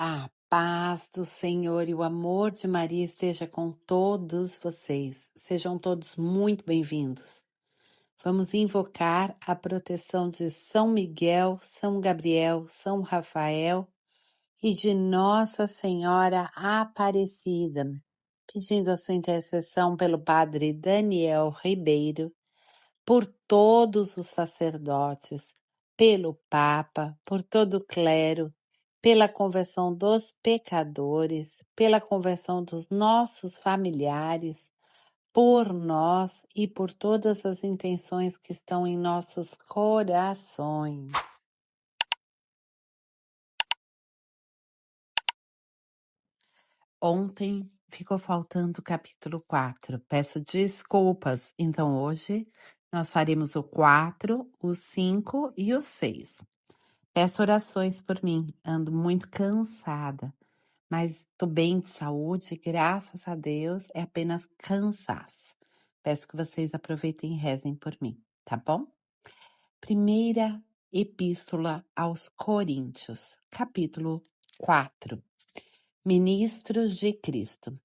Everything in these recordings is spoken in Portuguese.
A paz do Senhor e o amor de Maria esteja com todos vocês. Sejam todos muito bem-vindos. Vamos invocar a proteção de São Miguel, São Gabriel, São Rafael e de Nossa Senhora Aparecida, pedindo a sua intercessão pelo Padre Daniel Ribeiro, por todos os sacerdotes, pelo Papa, por todo o clero, pela conversão dos pecadores, pela conversão dos nossos familiares, por nós e por todas as intenções que estão em nossos corações. Ontem ficou faltando o capítulo 4. Peço desculpas. Então hoje nós faremos o 4, o 5 e o 6. Peço orações por mim. Ando muito cansada, mas estou bem de saúde, graças a Deus, é apenas cansaço. Peço que vocês aproveitem e rezem por mim, tá bom? Primeira Epístola aos Coríntios, capítulo 4. Ministros de Cristo.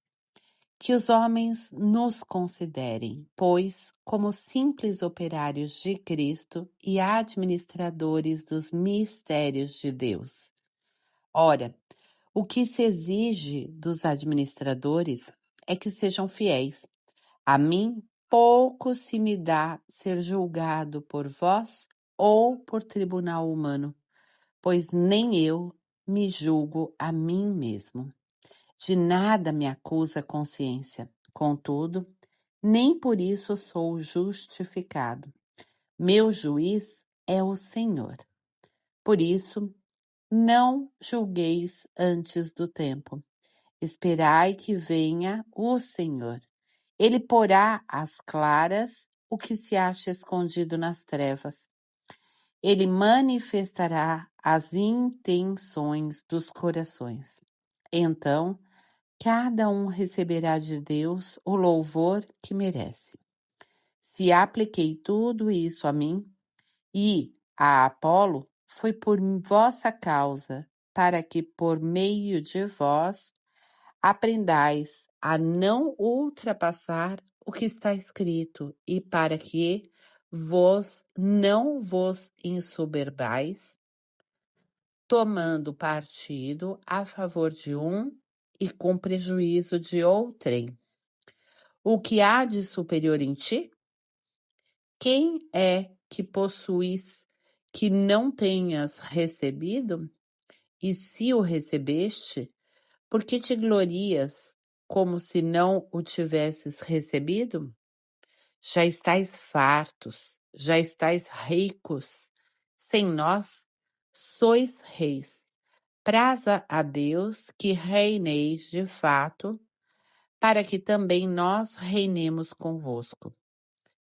Que os homens nos considerem, pois, como simples operários de Cristo e administradores dos mistérios de Deus. Ora, o que se exige dos administradores é que sejam fiéis. A mim, pouco se me dá ser julgado por vós ou por tribunal humano, pois nem eu me julgo a mim mesmo. De nada me acusa a consciência. Contudo, nem por isso sou justificado. Meu juiz é o Senhor. Por isso, não julgueis antes do tempo. Esperai que venha o Senhor. Ele porá às claras o que se acha escondido nas trevas. Ele manifestará as intenções dos corações. Então, cada um receberá de Deus o louvor que merece. Se apliquei tudo isso a mim e a Apolo, foi por vossa causa, para que por meio de vós aprendais a não ultrapassar o que está escrito e para que vós não vos ensoberbais, tomando partido a favor de um e com prejuízo de outrem. O que há de superior em ti? Quem é que possuis que não tenhas recebido? E se o recebeste, por que te glorias como se não o tivesses recebido? Já estáis fartos, já estáis ricos. Sem nós, sois reis. Praza a Deus que reineis de fato, para que também nós reinemos convosco.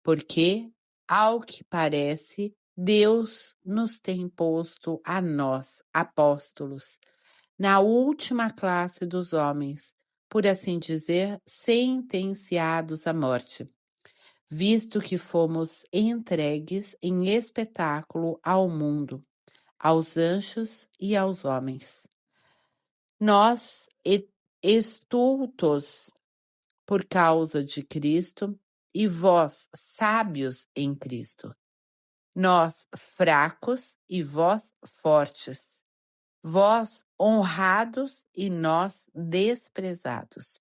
Porque, ao que parece, Deus nos tem posto a nós, apóstolos, na última classe dos homens, por assim dizer, sentenciados à morte, visto que fomos entregues em espetáculo ao mundo, aos anjos e aos homens. Nós, estultos por causa de Cristo, e vós, sábios em Cristo. Nós, fracos e vós, fortes. Vós, honrados e nós, desprezados.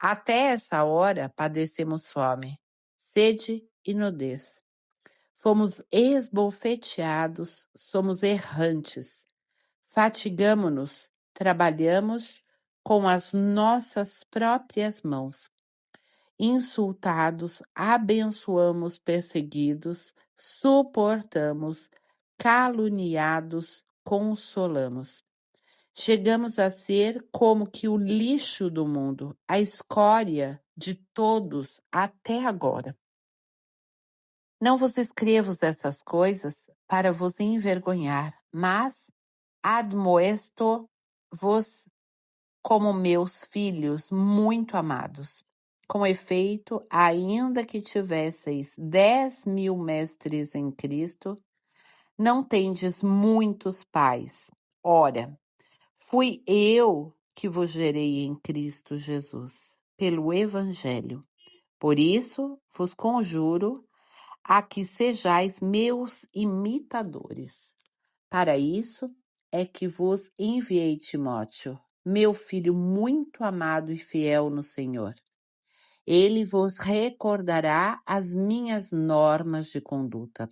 Até essa hora padecemos fome, sede e nudez. Fomos esbofeteados, somos errantes. Fatigamo-nos, trabalhamos com as nossas próprias mãos. Insultados, abençoamos, perseguidos, suportamos, caluniados, consolamos. Chegamos a ser como que o lixo do mundo, a escória de todos até agora. Não vos escrevo essas coisas para vos envergonhar, mas admoesto-vos como meus filhos muito amados. Com efeito, ainda que tivesseis 10.000 mestres em Cristo, não tendes muitos pais. Ora, Fui eu que vos gerei em Cristo Jesus, pelo Evangelho. Por isso vos conjuro a que sejais meus imitadores. Para isso é que vos enviei Timóteo, meu filho muito amado e fiel no Senhor. Ele vos recordará as minhas normas de conduta,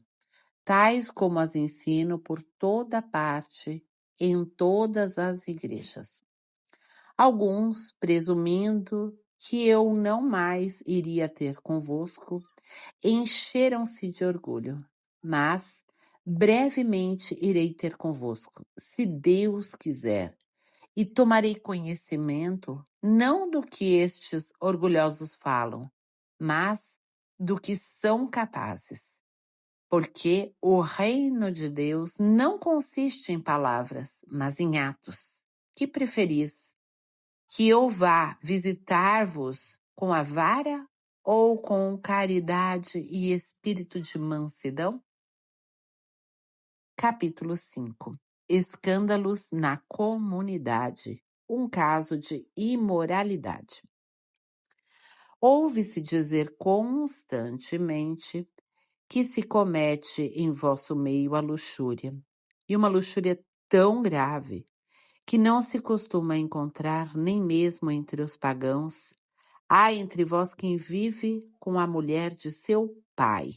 tais como as ensino por toda parte, em todas as igrejas. Alguns, presumindo que eu não mais iria ter convosco, encheram-se de orgulho, mas brevemente irei ter convosco, se Deus quiser, e tomarei conhecimento não do que estes orgulhosos falam, mas do que são capazes. Porque o reino de Deus não consiste em palavras, mas em atos. Que preferis? Que eu vá visitar-vos com a vara ou com caridade e espírito de mansidão? Capítulo 5. Escândalos na comunidade. Um caso de imoralidade. Ouve-se dizer constantemente que se comete em vosso meio a luxúria, e uma luxúria tão grave que não se costuma encontrar nem mesmo entre os pagãos. Há entre vós quem vive com a mulher de seu pai,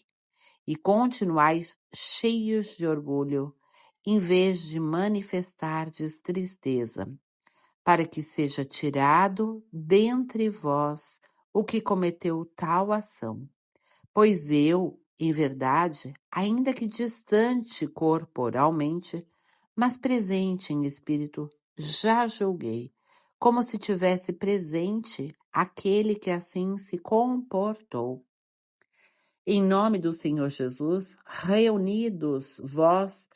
e continuais cheios de orgulho, em vez de manifestardes tristeza, para que seja tirado dentre vós o que cometeu tal ação. Pois eu, em verdade, ainda que distante corporalmente, mas presente em espírito, já julguei, como se tivesse presente aquele que assim se comportou. Em nome do Senhor Jesus, reunidos vós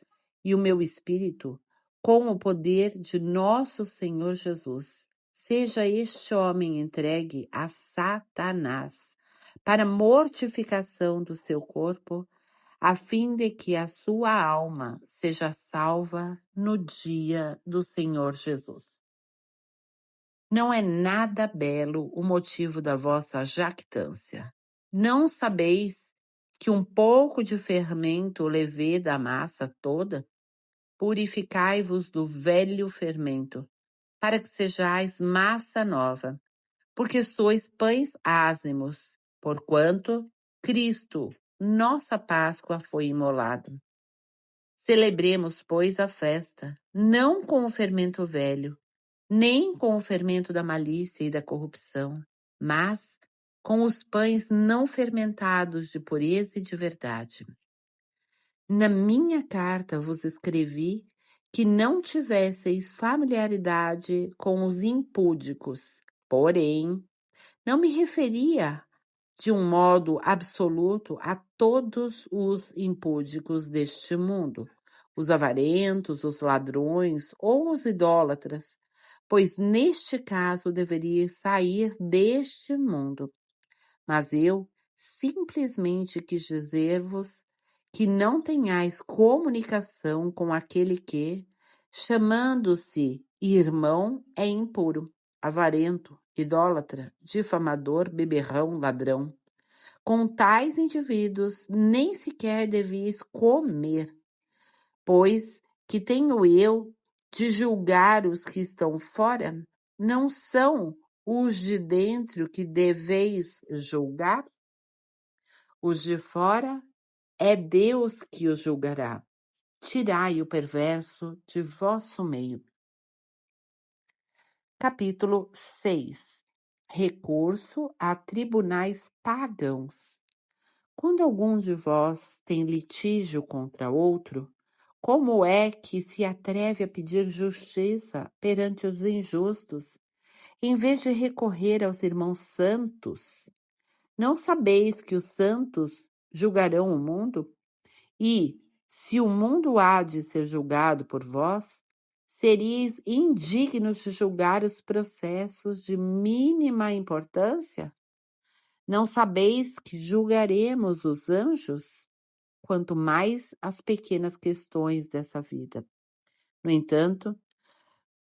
e o meu espírito, com o poder de nosso Senhor Jesus, seja este homem entregue a Satanás, para mortificação do seu corpo, a fim de que a sua alma seja salva no dia do Senhor Jesus. Não é nada belo o motivo da vossa jactância. Não sabeis que um pouco de fermento leveda a massa toda? Purificai-vos do velho fermento, para que sejais massa nova, porque sois pães ázimos, porquanto Cristo, nossa Páscoa, foi imolado. Celebremos, pois, a festa, não com o fermento velho, nem com o fermento da malícia e da corrupção, mas com os pães não fermentados de pureza e de verdade. Na minha carta vos escrevi que não tivesseis familiaridade com os impúdicos, porém, não me referia de um modo absoluto a todos os impúdicos deste mundo, os avarentos, os ladrões ou os idólatras, pois neste caso deveríeis sair deste mundo. Mas eu simplesmente quis dizer-vos que não tenhais comunicação com aquele que, chamando-se irmão, é impuro, avarento, idólatra, difamador, beberrão, ladrão. Com tais indivíduos nem sequer devíeis comer, pois que tenho eu de julgar os que estão fora? Não são os de dentro que deveis julgar? Os de fora é Deus que os julgará. Tirai o perverso de vosso meio. Capítulo 6. Recurso a tribunais pagãos. Quando algum de vós tem litígio contra outro, como é que se atreve a pedir justiça perante os injustos, em vez de recorrer aos irmãos santos? Não sabeis que os santos julgarão o mundo? E, se o mundo há de ser julgado por vós, seríeis indignos de julgar os processos de mínima importância? Não sabeis que julgaremos os anjos? Quanto mais as pequenas questões dessa vida. No entanto,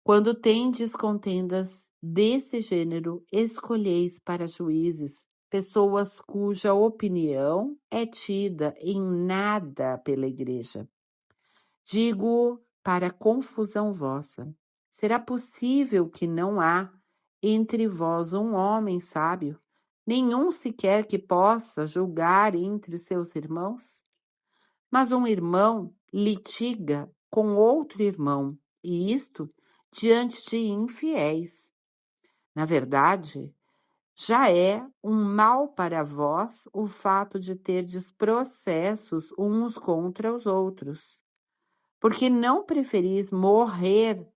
Quando tendes contendas desse gênero, escolheis para juízes pessoas cuja opinião é tida em nada pela igreja. Digo para confusão vossa. Será possível que não há entre vós um homem sábio, nenhum sequer que possa julgar entre os seus irmãos? Mas um irmão litiga com outro irmão, e isto diante de infiéis. Na verdade, já é um mal para vós o fato de terdes processos uns contra os outros. Porque não preferis morrer,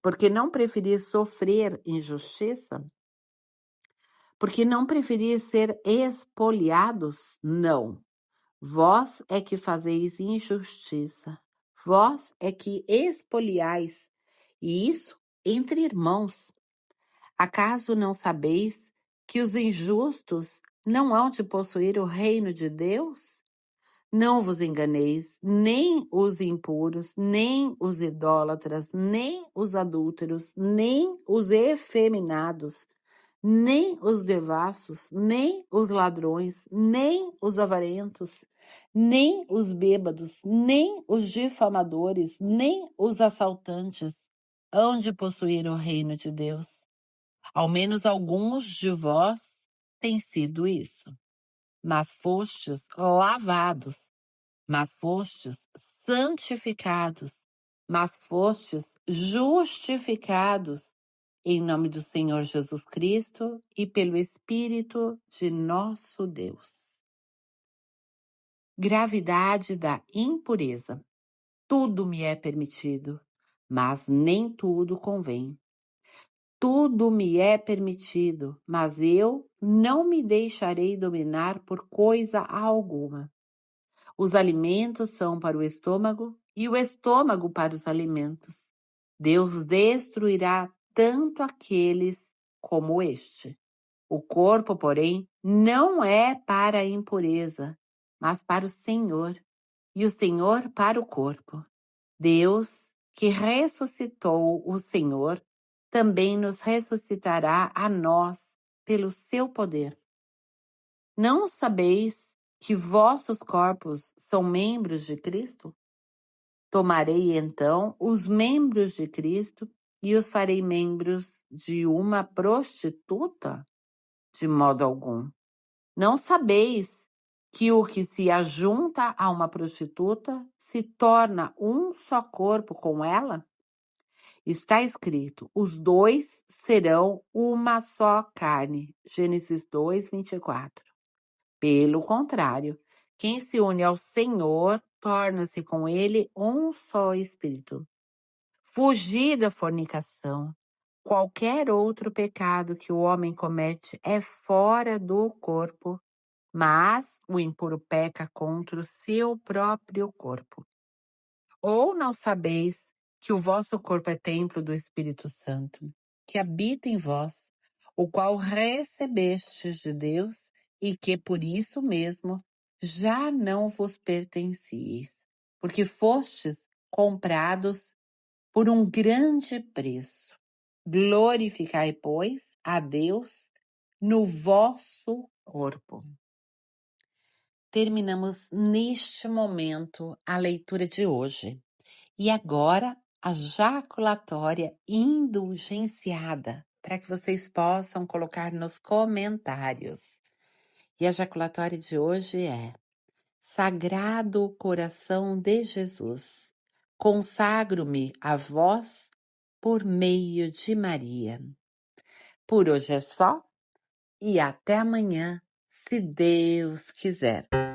porque não preferis sofrer injustiça? Porque não preferis ser espoliados? Não. Vós é que fazeis injustiça. Vós é que espoliais, e isso entre irmãos. Acaso não sabeis que os injustos não hão de possuir o reino de Deus? Não vos enganeis, nem os impuros, nem os idólatras, nem os adúlteros, nem os efeminados, nem os devassos, nem os ladrões, nem os avarentos, nem os bêbados, nem os difamadores, nem os assaltantes hão de possuir o reino de Deus. Ao menos alguns de vós têm sido isso. Mas fostes lavados, mas fostes santificados, mas fostes justificados em nome do Senhor Jesus Cristo e pelo Espírito de nosso Deus. Gravidade da impureza. Tudo me é permitido, mas nem tudo convém. Tudo me é permitido, mas eu não me deixarei dominar por coisa alguma. Os alimentos são para o estômago e o estômago para os alimentos. Deus destruirá tanto aqueles como este. O corpo, porém, não é para a impureza, mas para o Senhor, e o Senhor para o corpo. Deus, que ressuscitou o Senhor, também nos ressuscitará a nós pelo seu poder. Não sabeis que vossos corpos são membros de Cristo? Tomarei então os membros de Cristo e os farei membros de uma prostituta? De modo algum. Não sabeis que o que se ajunta a uma prostituta se torna um só corpo com ela? Está escrito, os dois serão uma só carne. Gênesis 2, 24. Pelo contrário, quem se une ao Senhor torna-se com ele um só espírito. Fugir da fornicação. Qualquer outro pecado que o homem comete é fora do corpo, mas o impuro peca contra o seu próprio corpo. Ou não sabeis que o vosso corpo é templo do Espírito Santo, que habita em vós, o qual recebestes de Deus e que por isso mesmo já não vos pertencieis, porque fostes comprados por um grande preço. Glorificai, pois, a Deus no vosso corpo. Terminamos neste momento a leitura de hoje. E agora a jaculatória indulgenciada, para que vocês possam colocar nos comentários. E a jaculatória de hoje é: Sagrado coração de Jesus, consagro-me a vós por meio de Maria. Por hoje é só e até amanhã, se Deus quiser.